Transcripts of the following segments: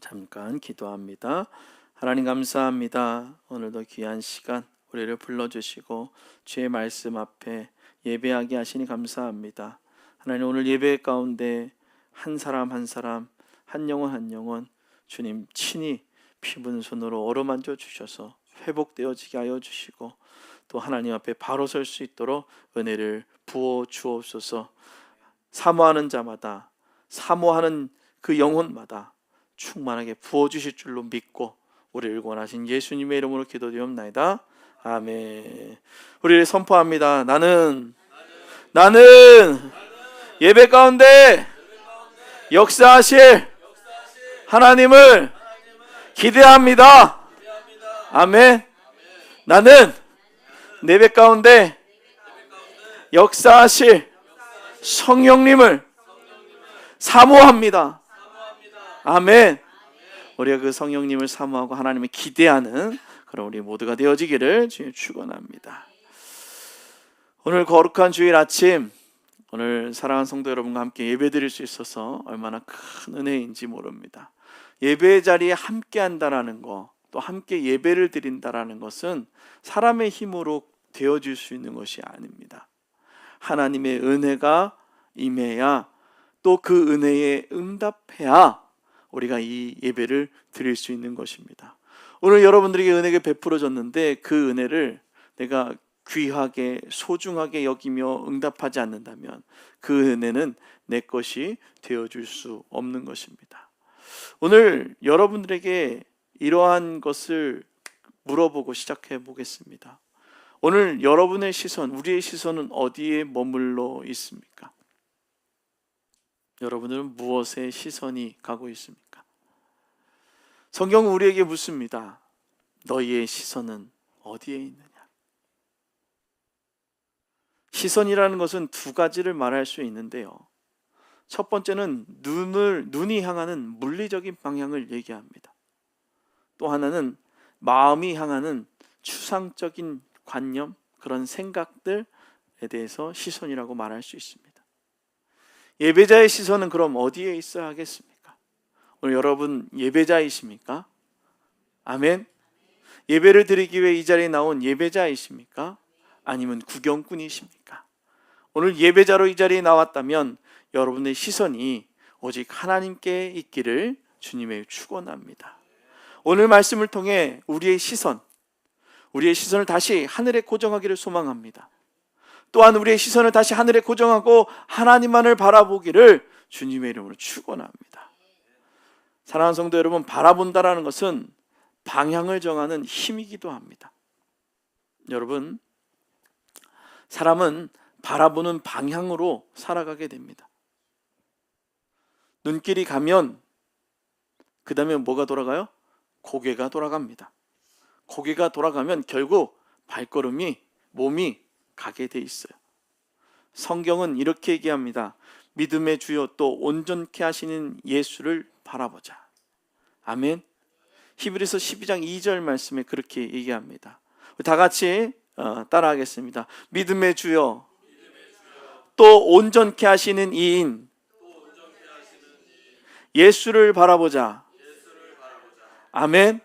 잠깐 기도합니다. 하나님 감사합니다. 오늘도 귀한 시간 우리를 불러주시고 주의 말씀 앞에 예배하게 하시니 감사합니다. 하나님, 오늘 예배 가운데 한 사람 한 사람, 한 영혼 한 영혼 주님 친히 피부는 손으로 어루만져 주셔서 회복되어지게 하여 주시고, 또 하나님 앞에 바로 설 수 있도록 은혜를 부어 주옵소서. 사모하는 자마다, 사모하는 그 영혼마다 충만하게 부어주실 줄로 믿고 우리를 구원하신 예수님의 이름으로 기도드리옵나이다. 아멘. 우리를 선포합니다. 나는 예배 가운데 역사하실 하나님을 기대합니다. 아멘. 나는 예배 가운데 역사하실 성령님을 사모합니다. 아멘. 우리가 그 성령님을 사모하고 하나님을 기대하는 그런 우리 모두가 되어지기를 주님 축원합니다. 오늘 거룩한 주일 아침, 오늘 사랑하는 성도 여러분과 함께 예배드릴 수 있어서 얼마나 큰 은혜인지 모릅니다. 예배의 자리에 함께 한다라는 거, 또 함께 예배를 드린다라는 것은 사람의 힘으로 되어질 수 있는 것이 아닙니다. 하나님의 은혜가 임해야, 또 그 은혜에 응답해야 우리가 이 예배를 드릴 수 있는 것입니다. 오늘 여러분들에게 은혜가 베풀어졌는데 그 은혜를 내가 귀하게 소중하게 여기며 응답하지 않는다면 그 은혜는 내 것이 되어줄 수 없는 것입니다. 오늘 여러분들에게 이러한 것을 물어보고 시작해 보겠습니다. 오늘 여러분의 시선, 우리의 시선은 어디에 머물러 있습니까? 여러분들은 무엇에 시선이 가고 있습니까? 성경은 우리에게 묻습니다. 너희의 시선은 어디에 있느냐? 시선이라는 것은 두 가지를 말할 수 있는데요. 첫 번째는 눈이 향하는 물리적인 방향을 얘기합니다. 또 하나는 마음이 향하는 추상적인 관념, 그런 생각들에 대해서 시선이라고 말할 수 있습니다. 예배자의 시선은 그럼 어디에 있어야 하겠습니까? 오늘 여러분 예배자이십니까? 아멘. 예배를 드리기 위해 이 자리에 나온 예배자이십니까? 아니면 구경꾼이십니까? 오늘 예배자로 이 자리에 나왔다면 여러분의 시선이 오직 하나님께 있기를 주님의 축원합니다. 오늘 말씀을 통해 우리의 시선을 다시 하늘에 고정하기를 소망합니다. 또한 우리의 시선을 다시 하늘에 고정하고 하나님만을 바라보기를 주님의 이름으로 축원합니다. 사랑하는 성도 여러분, 바라본다라는 것은 방향을 정하는 힘이기도 합니다. 여러분, 사람은 바라보는 방향으로 살아가게 됩니다. 눈길이 가면 그 다음에 뭐가 돌아가요? 고개가 돌아갑니다. 고개가 돌아가면 결국 발걸음이, 몸이 가게 돼 있어요. 성경은 이렇게 얘기합니다. 믿음의 주요 또 온전케 하시는 예수를 바라보자. 아멘. 히브리서 12장 2절 말씀에 그렇게 얘기합니다. 다 같이 따라하겠습니다. 믿음의 주요 또 온전케 하시는 이인 예수를 바라보자. 아멘.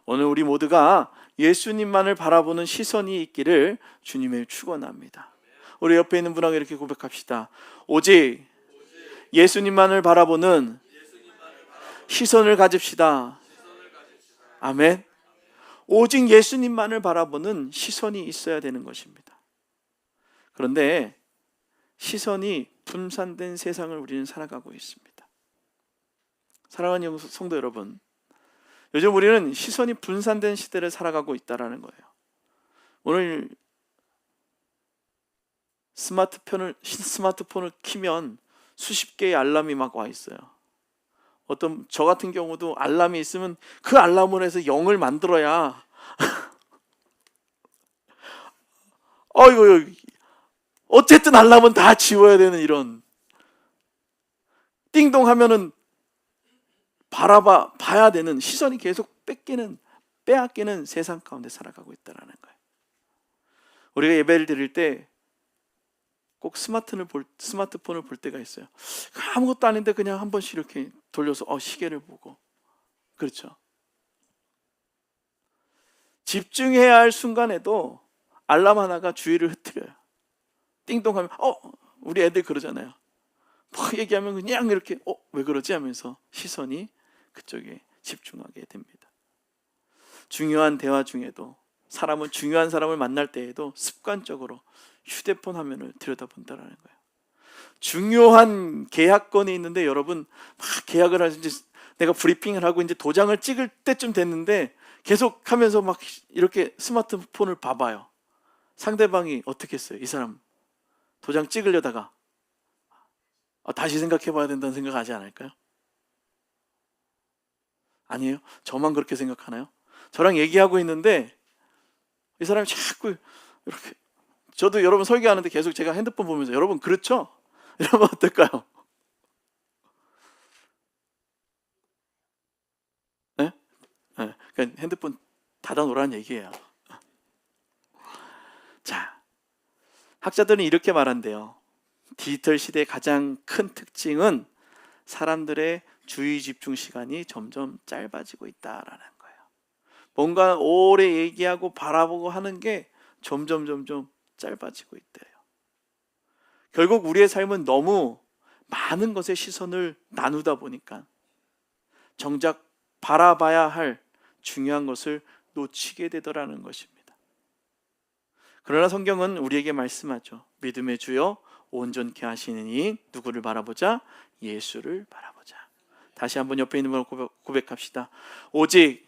오늘 우리 모두가 예수님만을 바라보는 시선이 있기를 주님의 축원합니다. 우리 옆에 있는 분하고 이렇게 고백합시다. 오직 예수님만을 바라보는 시선을 가집시다. 아멘. 오직 예수님만을 바라보는 시선이 있어야 되는 것입니다. 그런데 시선이 분산된 세상을 우리는 살아가고 있습니다. 사랑하는 성도 여러분, 요즘 우리는 시선이 분산된 시대를 살아가고 있다는 거예요. 오늘 스마트폰을 키면 수십 개의 알람이 막 와 있어요. 저 같은 경우도 알람이 있으면 그 알람으로 해서 0을 만들어야 어쨌든 알람은 다 지워야 되는 이런, 띵동 하면은 봐야 되는, 시선이 계속 빼앗기는 세상 가운데 살아가고 있다는 거예요. 우리가 예배를 드릴 때 꼭 스마트폰을 볼 때가 있어요. 아무것도 아닌데 그냥 한 번씩 이렇게 돌려서 시계를 보고, 그렇죠. 집중해야 할 순간에도 알람 하나가 주의를 흐트려요. 띵동하면 우리 애들 그러잖아요. 막 얘기하면 그냥 이렇게 왜 그러지 하면서 시선이 그쪽에 집중하게 됩니다. 중요한 대화 중에도 사람은 중요한 사람을 만날 때에도 습관적으로 휴대폰 화면을 들여다본다라는 거예요. 중요한 계약건이 있는데 여러분 막 계약을 하지, 내가 브리핑을 하고 이제 도장을 찍을 때쯤 됐는데 계속 하면서 막 이렇게 스마트폰을 봐봐요. 상대방이 어떻게 했어요? 이 사람 도장 찍으려다가 다시 생각해 봐야 된다는 생각하지 않을까요? 아니에요? 저만 그렇게 생각하나요? 저랑 얘기하고 있는데 이 사람이 자꾸 이렇게, 저도 여러분 설교하는데 계속 제가 핸드폰 보면서 여러분 그렇죠? 이러면 어떨까요? 네? 네. 그러니까 핸드폰 닫아놓으라는 얘기예요. 자, 학자들은 이렇게 말한대요. 디지털 시대의 가장 큰 특징은 사람들의 주의 집중 시간이 점점 짧아지고 있다라는 거예요. 뭔가 오래 얘기하고 바라보고 하는 게 점점 짧아지고 있대요. 결국 우리의 삶은 너무 많은 것에 시선을 나누다 보니까 정작 바라봐야 할 중요한 것을 놓치게 되더라는 것입니다. 그러나 성경은 우리에게 말씀하죠. 믿음의 주여 온전케 하시는 이 누구를 바라보자? 예수를 바라보자. 다시 한번 옆에 있는 분 고백합시다. 오직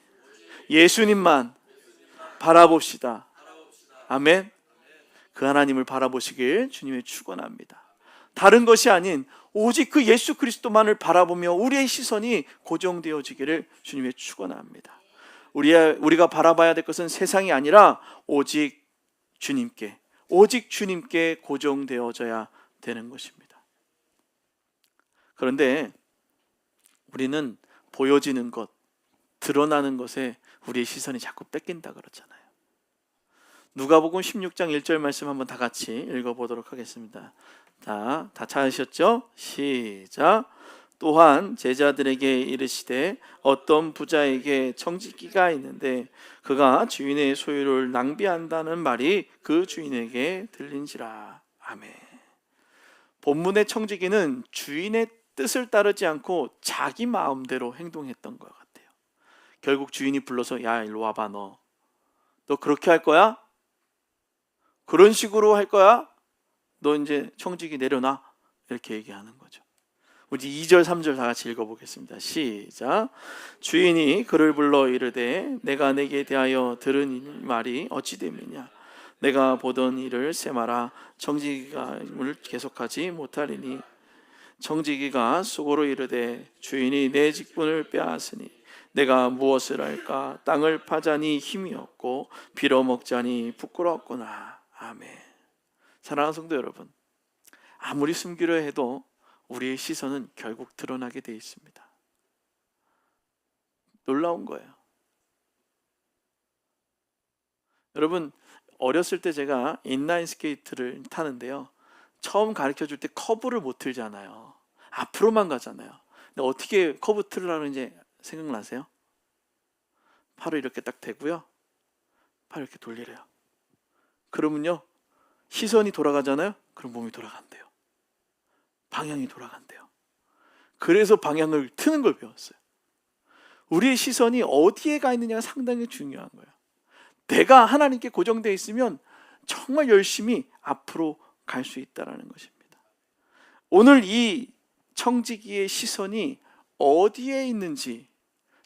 예수님만 바라봅시다. 아멘. 그 하나님을 바라보시길 주님의 축원합니다. 다른 것이 아닌 오직 그 예수 그리스도만을 바라보며 우리의 시선이 고정되어지기를 주님의 축원합니다. 우리가 바라봐야 될 것은 세상이 아니라 오직 주님께 고정되어져야 되는 것입니다. 그런데 우리는 보여지는 것, 드러나는 것에 우리의 시선이 자꾸 뺏긴다 그러잖아요. 누가복음 16장 1절 말씀 한번 다 같이 읽어보도록 하겠습니다. 다 찾으셨죠? 시작. 또한 제자들에게 이르시되 어떤 부자에게 청지기가 있는데 그가 주인의 소유를 낭비한다는 말이 그 주인에게 들린지라. 아멘. 본문의 청지기는 주인의 뜻을 따르지 않고 자기 마음대로 행동했던 것 같아요. 결국 주인이 불러서 야 일로 와봐, 너 그렇게 할 거야? 그런 식으로 할 거야? 너 이제 청지기 내려놔. 이렇게 얘기하는 거죠. 우리 2절 3절 다 같이 읽어보겠습니다. 시작. 주인이 그를 불러 이르되 내가 내게 대하여 들은 말이 어찌 됨이냐. 내가 보던 일을 세마라. 청지기가 임을 계속하지 못하리니. 청지기가 속으로 이르되 주인이 내 직분을 빼앗으니 내가 무엇을 할까. 땅을 파자니 힘이 없고 빌어먹자니 부끄럽구나. 아멘. 사랑하는 성도 여러분, 아무리 숨기려 해도 우리의 시선은 결국 드러나게 돼 있습니다. 놀라운 거예요. 여러분, 어렸을 때 제가 인라인 스케이트를 타는데요, 처음 가르쳐 줄 때 커브를 못 틀잖아요. 앞으로만 가잖아요. 근데 어떻게 커브 틀으라는지 생각나세요? 팔을 이렇게 딱 대고요, 팔을 이렇게 돌리래요. 그러면요, 시선이 돌아가잖아요. 그럼 몸이 돌아간대요. 방향이 돌아간대요. 그래서 방향을 트는 걸 배웠어요. 우리의 시선이 어디에 가 있느냐가 상당히 중요한 거예요. 내가 하나님께 고정되어 있으면 정말 열심히 앞으로 갈 수 있다는 것입니다. 오늘 이 청지기의 시선이 어디에 있는지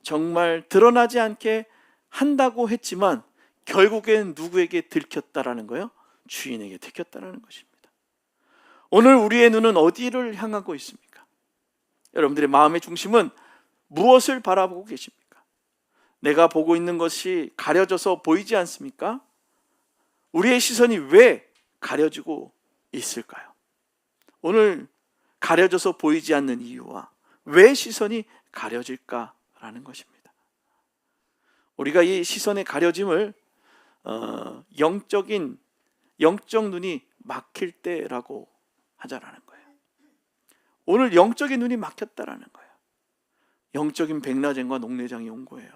정말 드러나지 않게 한다고 했지만 결국엔 누구에게 들켰다라는 거예요? 주인에게 들켰다라는 것입니다. 오늘 우리의 눈은 어디를 향하고 있습니까? 여러분들의 마음의 중심은 무엇을 바라보고 계십니까? 내가 보고 있는 것이 가려져서 보이지 않습니까? 우리의 시선이 왜 가려지고 있을까요? 오늘 가려져서 보이지 않는 이유와 왜 시선이 가려질까라는 것입니다. 우리가 이 시선의 가려짐을 영적 눈이 막힐 때라고 하자라는 거예요. 오늘 영적인 눈이 막혔다라는 거예요. 영적인 백내장과 녹내장이 온 거예요.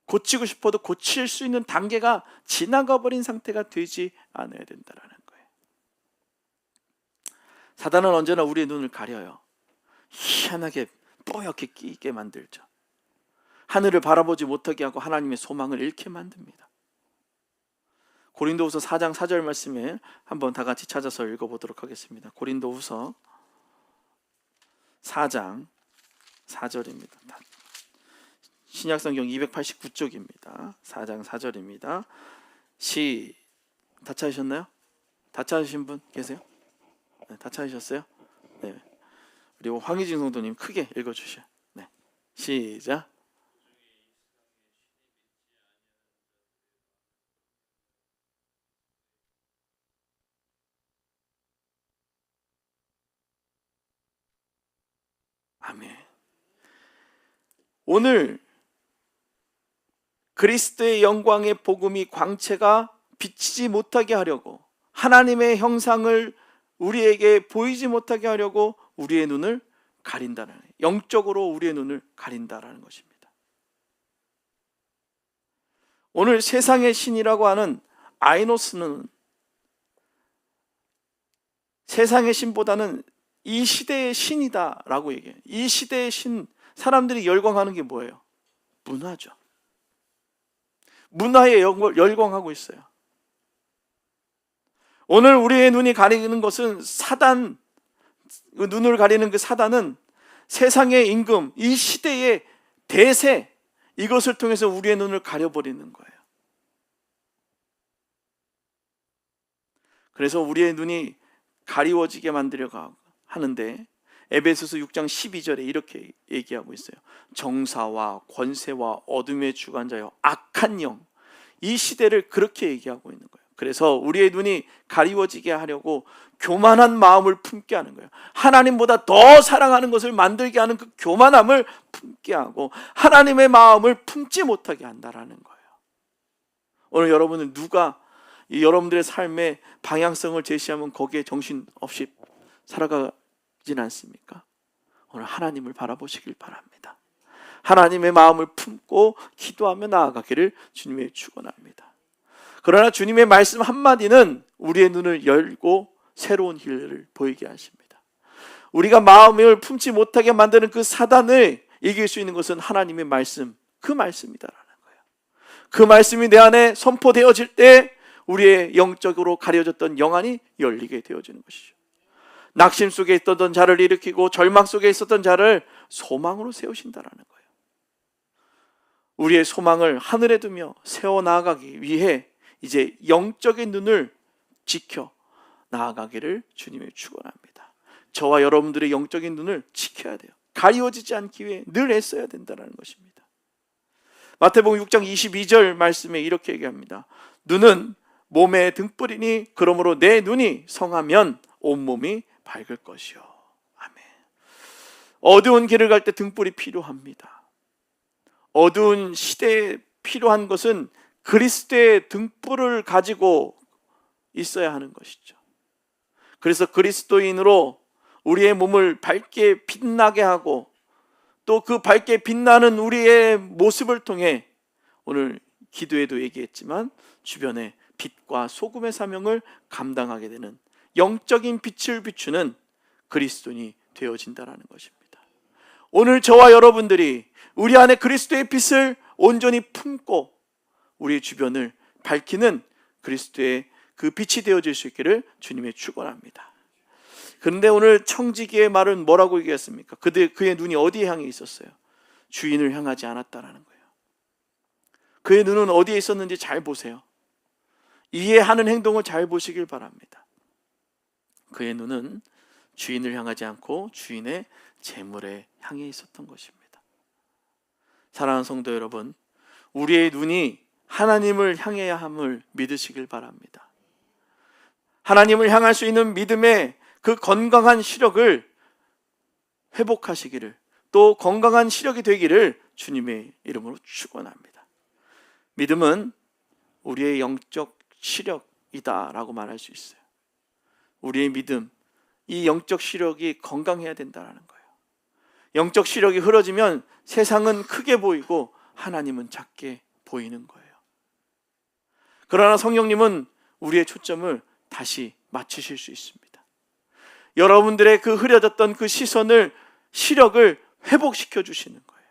고치고 싶어도 고칠 수 있는 단계가 지나가 버린 상태가 되지 않아야 된다는 거예요. 사단은 언제나 우리의 눈을 가려요. 희한하게 뽀얗게 끼게 만들죠. 하늘을 바라보지 못하게 하고 하나님의 소망을 잃게 만듭니다. 고린도후서 4장 4절 말씀에 한번 다 같이 찾아서 읽어보도록 하겠습니다. 고린도후서 4장 4절입니다. 신약성경 289쪽입니다. 4장 4절입니다. 다 찾으셨나요? 다 찾으신 분 계세요? 네, 다 찾으셨어요? 네. 그리고 황희진 성도님 크게 읽어주셔. 네. 시작. 아멘. 오늘 그리스도의 영광의 복음이 광채가 비치지 못하게 하려고, 하나님의 형상을 우리에게 보이지 못하게 하려고 우리의 눈을 가린다는, 영적으로 우리의 눈을 가린다라는 것입니다. 오늘 세상의 신이라고 하는 아이노스는 세상의 신보다는 이 시대의 신이다라고 얘기해요. 이 시대의 신, 사람들이 열광하는 게 뭐예요? 문화죠. 문화에 열광하고 있어요. 오늘 우리의 눈이 가리는 것은 사단, 눈을 가리는 그 사단은 세상의 임금, 이 시대의 대세, 이것을 통해서 우리의 눈을 가려버리는 거예요. 그래서 우리의 눈이 가리워지게 만들려고 하는데, 에베소서 6장 12절에 이렇게 얘기하고 있어요. 정사와 권세와 어둠의 주관자여 악한 영, 이 시대를 그렇게 얘기하고 있는 거예요. 그래서 우리의 눈이 가리워지게 하려고 교만한 마음을 품게 하는 거예요. 하나님보다 더 사랑하는 것을 만들게 하는 그 교만함을 품게 하고 하나님의 마음을 품지 못하게 한다라는 거예요. 오늘 여러분은 누가 여러분들의 삶의 방향성을 제시하면 거기에 정신없이 살아가진 않습니까? 오늘 하나님을 바라보시길 바랍니다. 하나님의 마음을 품고 기도하며 나아가기를 주님의 축원합니다. 그러나 주님의 말씀 한마디는 우리의 눈을 열고 새로운 길을 보이게 하십니다. 우리가 마음을 품지 못하게 만드는 그 사단을 이길 수 있는 것은 하나님의 말씀, 그 말씀이다라는 거예요. 그 말씀이 내 안에 선포되어질 때 우리의 영적으로 가려졌던 영안이 열리게 되어지는 것이죠. 낙심 속에 있었던 자를 일으키고 절망 속에 있었던 자를 소망으로 세우신다라는 거예요. 우리의 소망을 하늘에 두며 세워 나아가기 위해 이제 영적인 눈을 지켜 나아가기를 주님의 축원합니다. 저와 여러분들의 영적인 눈을 지켜야 돼요. 가리워지지 않기 위해 늘 애써야 된다는 것입니다. 마태복음 6장 22절 말씀에 이렇게 얘기합니다. 눈은 몸의 등불이니 그러므로 내 눈이 성하면 온몸이 밝을 것이요. 아멘. 어두운 길을 갈 때 등불이 필요합니다. 어두운 시대에 필요한 것은 그리스도의 등불을 가지고 있어야 하는 것이죠. 그래서 그리스도인으로 우리의 몸을 밝게 빛나게 하고 또 그 밝게 빛나는 우리의 모습을 통해 오늘 기도에도 얘기했지만 주변에 빛과 소금의 사명을 감당하게 되는 영적인 빛을 비추는 그리스도인이 되어진다는 것입니다. 오늘 저와 여러분들이 우리 안에 그리스도의 빛을 온전히 품고 우리 주변을 밝히는 그리스도의 그 빛이 되어질 수 있기를 주님의 축원합니다. 그런데 오늘 청지기의 말은 뭐라고 얘기했습니까? 그의 눈이 어디에 향해 있었어요? 주인을 향하지 않았다라는 거예요. 그의 눈은 어디에 있었는지 잘 보세요. 이해하는 행동을 잘 보시길 바랍니다. 그의 눈은 주인을 향하지 않고 주인의 재물에 향해 있었던 것입니다. 사랑하는 성도 여러분, 우리의 눈이 하나님을 향해야 함을 믿으시길 바랍니다. 하나님을 향할 수 있는 믿음의 그 건강한 시력을 회복하시기를, 또 건강한 시력이 되기를 주님의 이름으로 축원합니다. 믿음은 우리의 영적 시력이다라고 말할 수 있어요. 우리의 믿음, 이 영적 시력이 건강해야 된다는 거예요. 영적 시력이 흐려지면 세상은 크게 보이고 하나님은 작게 보이는 거예요. 그러나 성령님은 우리의 초점을 다시 맞추실 수 있습니다. 여러분들의 그 흐려졌던 그 시력을 회복시켜 주시는 거예요.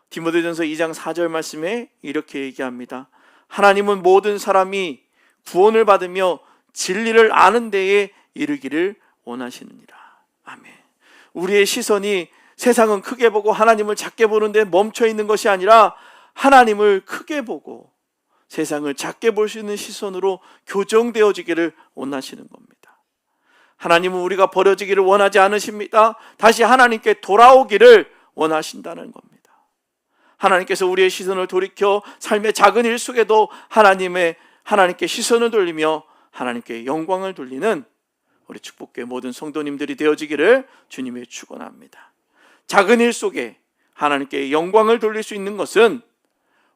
디모데전서 2장 4절 말씀에 이렇게 얘기합니다. 하나님은 모든 사람이 구원을 받으며 진리를 아는 데에 이르기를 원하시느니라. 아멘. 우리의 시선이 세상은 크게 보고 하나님을 작게 보는데 멈춰 있는 것이 아니라 하나님을 크게 보고 세상을 작게 볼 수 있는 시선으로 교정되어지기를 원하시는 겁니다. 하나님은 우리가 버려지기를 원하지 않으십니다. 다시 하나님께 돌아오기를 원하신다는 겁니다. 하나님께서 우리의 시선을 돌이켜 삶의 작은 일 속에도 하나님께 시선을 돌리며 하나님께 영광을 돌리는 우리 축복교회 모든 성도님들이 되어지기를 주님의 축원합니다. 작은 일 속에 하나님께 영광을 돌릴 수 있는 것은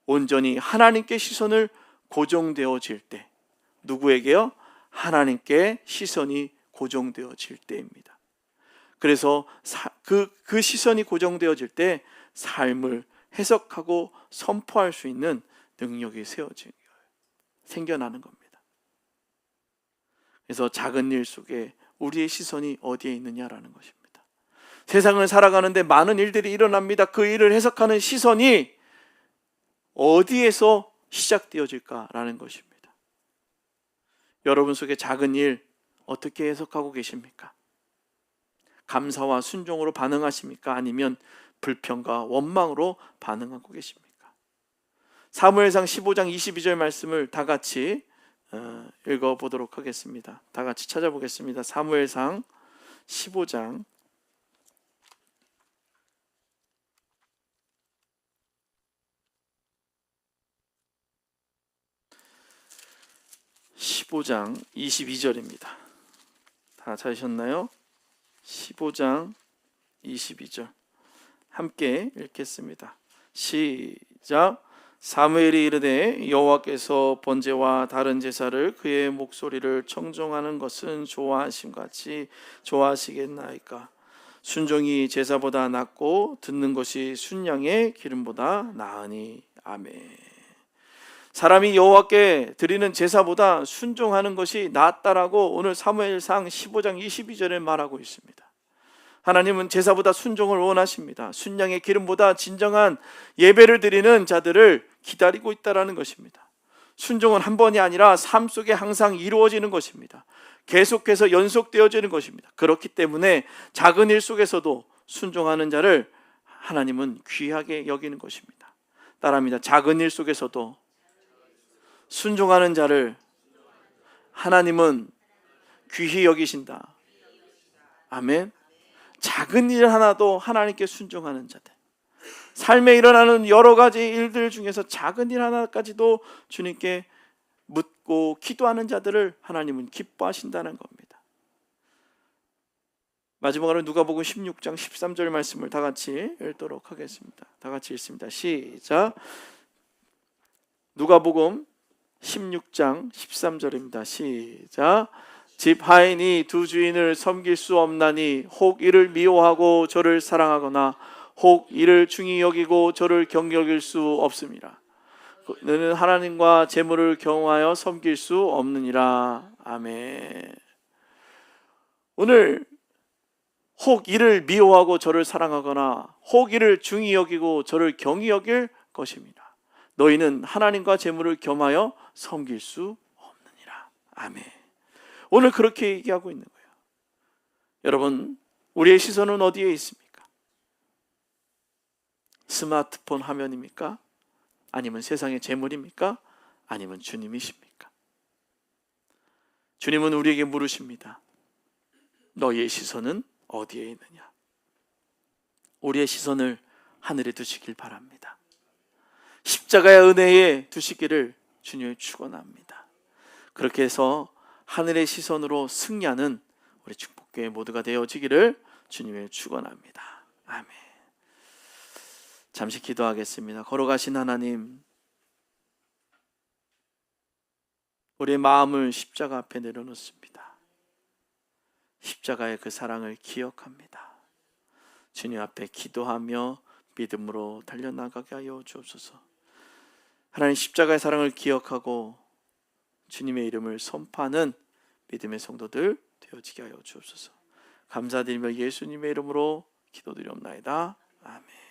온전히 하나님께 시선을 고정되어질 때, 누구에게요? 하나님께 시선이 고정되어질 때입니다. 그래서 그 시선이 고정되어질 때 삶을 해석하고 선포할 수 있는 능력이 생겨나는 겁니다. 그래서 작은 일 속에 우리의 시선이 어디에 있느냐라는 것입니다. 세상을 살아가는데 많은 일들이 일어납니다. 그 일을 해석하는 시선이 어디에서 시작되어질까라는 것입니다. 여러분 속에 작은 일 어떻게 해석하고 계십니까? 감사와 순종으로 반응하십니까? 아니면 불평과 원망으로 반응하고 계십니까? 사무엘상 15장 22절 말씀을 다 같이 읽어보도록 하겠습니다. 다 같이 찾아보겠습니다. 사무엘상 15장 22절입니다. 다 찾으셨나요? 15장 22절 함께 읽겠습니다. 시작. 사무엘이 이르되 여호와께서 번제와 다른 제사를 그의 목소리를 청종하는 것은 좋아하심같이 좋아하시겠나이까? 순종이 제사보다 낫고 듣는 것이 순양의 기름보다 나으니. 아멘. 사람이 여호와께 드리는 제사보다 순종하는 것이 낫다라고 오늘 사무엘상 15장 22절에 말하고 있습니다. 하나님은 제사보다 순종을 원하십니다. 순양의 기름보다 진정한 예배를 드리는 자들을 기다리고 있다라는 것입니다. 순종은 한 번이 아니라 삶 속에 항상 이루어지는 것입니다. 계속해서 연속되어지는 것입니다. 그렇기 때문에 작은 일 속에서도 순종하는 자를 하나님은 귀하게 여기는 것입니다. 따라합니다. 작은 일 속에서도 순종하는 자를 하나님은 귀히 여기신다. 아멘. 작은 일 하나도 하나님께 순종하는 자들, 삶에 일어나는 여러 가지 일들 중에서 작은 일 하나까지도 주님께 묻고 기도하는 자들을 하나님은 기뻐하신다는 겁니다. 마지막으로 누가복음 16장 13절 말씀을 다 같이 읽도록 하겠습니다. 다 같이 읽습니다. 시작. 누가복음 16장 13절입니다. 시작. 집 하인이 두 주인을 섬길 수 없나니 혹 이를 미워하고 저를 사랑하거나 혹 이를 중히 여기고 저를 경히 여길 수 없습니다. 너는 하나님과 재물을 경외하여 섬길 수 없느니라. 아멘. 오늘 혹 이를 미워하고 저를 사랑하거나 혹 이를 중히 여기고 저를 경히 여길 것입니다. 너희는 하나님과 재물을 겸하여 섬길 수 없느니라. 아멘. 오늘 그렇게 얘기하고 있는 거예요. 여러분, 우리의 시선은 어디에 있습니까? 스마트폰 화면입니까? 아니면 세상의 재물입니까? 아니면 주님이십니까? 주님은 우리에게 물으십니다. 너희의 시선은 어디에 있느냐? 우리의 시선을 하늘에 두시길 바랍니다. 십자가의 은혜에 두시기를 주님을 축원합니다. 그렇게 해서 하늘의 시선으로 승리하는 우리 축복교회 모두가 되어지기를 주님을 축원합니다. 아멘. 잠시 기도하겠습니다. 걸어가신 하나님, 우리의 마음을 십자가 앞에 내려놓습니다. 십자가의 그 사랑을 기억합니다. 주님 앞에 기도하며 믿음으로 달려나가게 하여 주옵소서. 하나님 십자가의 사랑을 기억하고 주님의 이름을 선포하는 믿음의 성도들 되어지게 하여 주옵소서. 감사드리며 예수님의 이름으로 기도드리옵나이다. 아멘.